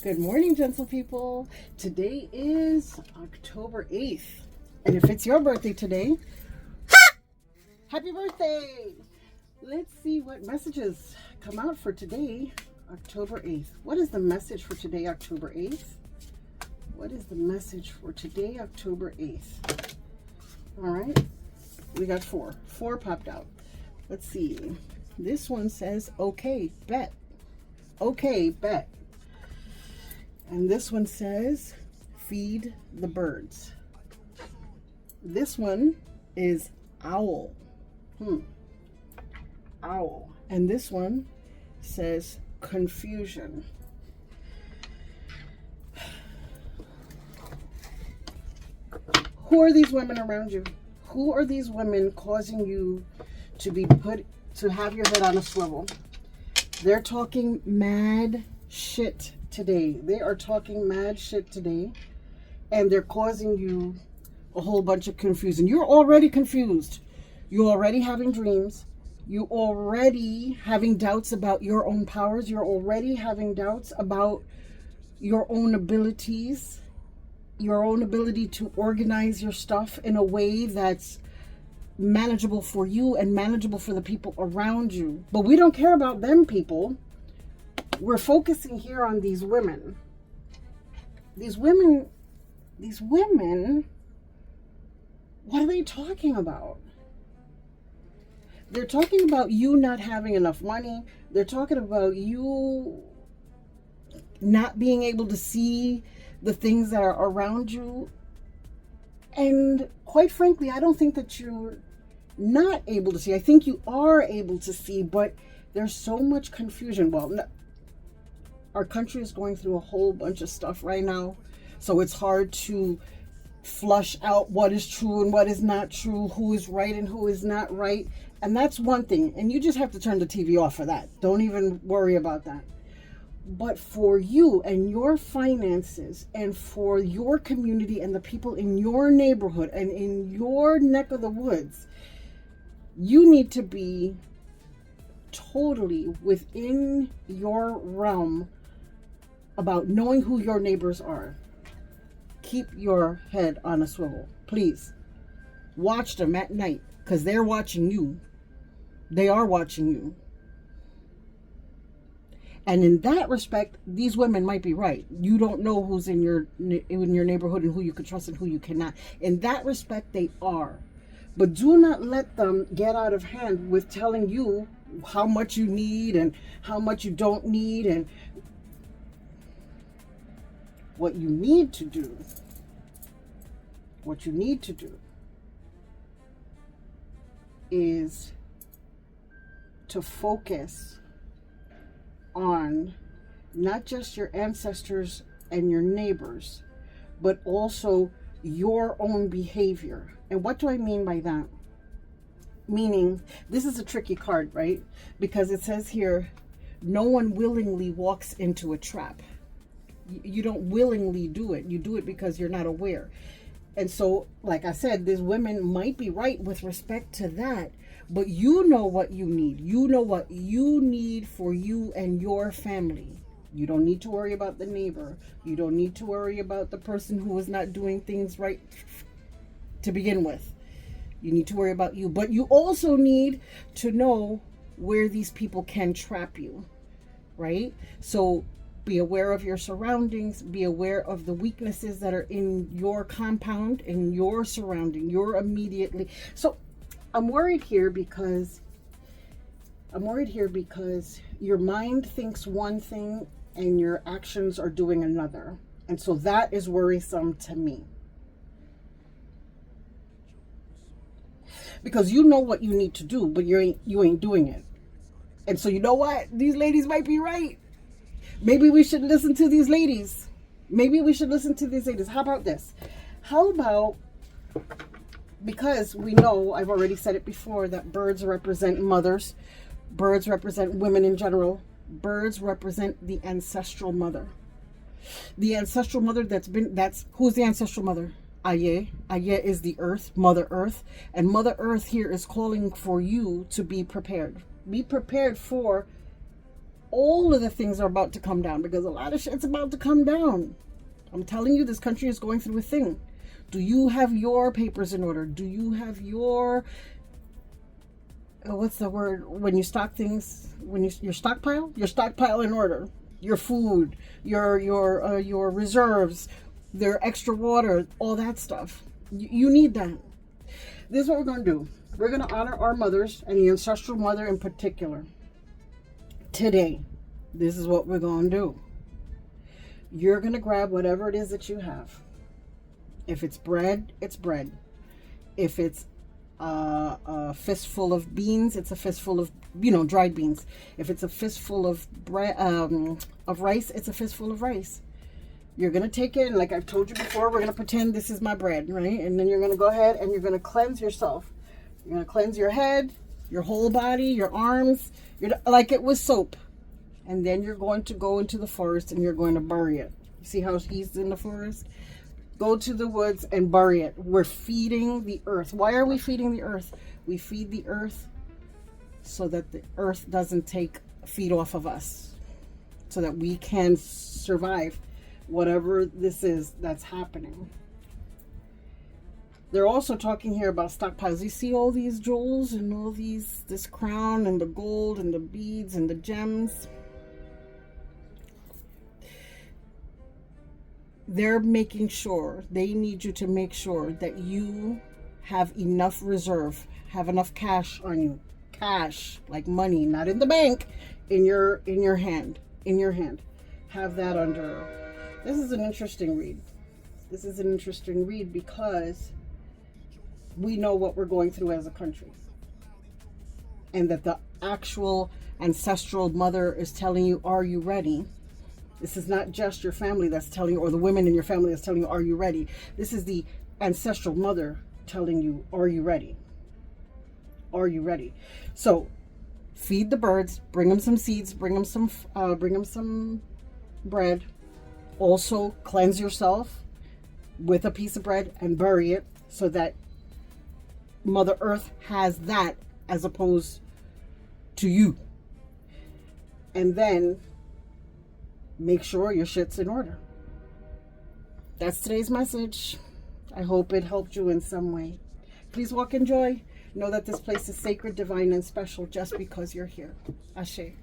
Good morning, gentle people. Today is October 8th. And if it's your birthday today, happy birthday! Let's see what messages come out for today, October 8th. What is the message for today, October 8th? What is the message for today, October 8th? All right, we got four. Four popped out. Let's see. This one says, okay, bet. Okay, bet. And this one says, feed the birds. This one is owl. Owl. And this one says confusion. Who are these women around you? Who are these women causing you to be to have your head on a swivel? They're talking mad shit today. They are talking mad shit today, and they're causing you a whole bunch of confusion. You're already confused. You're already having dreams. You're already having doubts about your own powers. You're already having doubts about your own abilities, your own ability to organize your stuff in a way that's manageable for you and manageable for the people around you. But we don't care about them people. We're focusing here on these women. These women, what are they talking about? They're talking about you not having enough money. They're talking about you not being able to see the things that are around you. And quite frankly, I don't think that you're not able to see. I think you are able to see, but there's so much confusion. Well, our country is going through a whole bunch of stuff right now, so it's hard to flush out what is true and what is not true, who is right and who is not right. And that's one thing, and you just have to turn the TV off for that. Don't even worry about that. But for you and your finances and for your community and the people in your neighborhood and in your neck of the woods, you need to be totally within your realm about knowing who your neighbors are. Keep your head on a swivel, please. Watch them at night, because they're watching you. They are watching you. And in that respect, these women might be right. You don't know who's in your neighborhood and who you can trust and who you cannot. In that respect, they are. But do not let them get out of hand with telling you how much you need and how much you don't need. And what you need to do is to focus on not just your ancestors and your neighbors, but also your own behavior. And what do I mean by that? Meaning, this is a tricky card, right? Because it says here, no one willingly walks into a trap. You don't willingly do it. You do it because you're not aware. And so, like I said, these women might be right with respect to that, but you know what you need. You know what you need for you and your family. You don't need to worry about the neighbor. You don't need to worry about the person who is not doing things right to begin with. You need to worry about you. But you also need to know where these people can trap you, right? So be aware of your surroundings. Be aware of the weaknesses that are in your compound, in your surrounding, your immediately. So I'm worried here because your mind thinks one thing and your actions are doing another. And so that is worrisome to me. Because you know what you need to do, but you ain't doing it. And so you know what? These ladies might be right. Maybe we should listen to these ladies. How about this? How about, because we know, I've already said it before, that birds represent mothers. Birds represent women in general. Birds represent the ancestral mother. The ancestral mother who's the ancestral mother? Aye. Aye is the earth, Mother Earth. And Mother Earth here is calling for you to be prepared. Be prepared for all of the things are about to come down, because a lot of shit's about to come down. I'm telling you, this country is going through a thing. Do you have your papers in order? Do you have your, what's the word when you stock things, when your stockpile in order? Your food, your reserves, their extra water, all that stuff. You need that. This is what we're going to do. We're going to honor our mothers, and the ancestral mother in particular. Today, this is what we're going to do. You're going to grab whatever it is that you have. If it's bread, it's bread. If it's a fistful of beans, it's a fistful of, dried beans. If it's a fistful of bread, of rice, it's a fistful of rice. You're going to take it, and like I've told you before, we're going to pretend this is my bread, right? And then you're going to go ahead and you're going to cleanse yourself. You're going to cleanse your head, your whole body, your arms, like it was soap. And then you're going to go into the forest and you're going to bury it. You see how he's in the forest? Go to the woods and bury it. We're feeding the earth. Why are we feeding the earth? We feed the earth so that the earth doesn't feed off of us, so that we can survive whatever this is that's happening. They're also talking here about stockpiles. You see all these jewels and all this crown and the gold and the beads and the gems. They're making sure, they need you to make sure that you have enough reserve, have enough cash on you. Cash, like money, not in the bank, in your hand. Have that under. This is an interesting read. This is an interesting read because we know what we're going through as a country. And that the actual ancestral mother is telling you, are you ready? This is not just your family that's telling you, or the women in your family that's telling you, are you ready? This is the ancestral mother telling you, are you ready? Are you ready? So feed the birds, bring them some seeds, bring them some bread. Also cleanse yourself with a piece of bread and bury it so that Mother Earth has that as opposed to you. And then make sure your shit's in order. That's today's message. I hope it helped you in some way. Please walk in joy. Know that this place is sacred, divine, and special just because you're here. Ashe.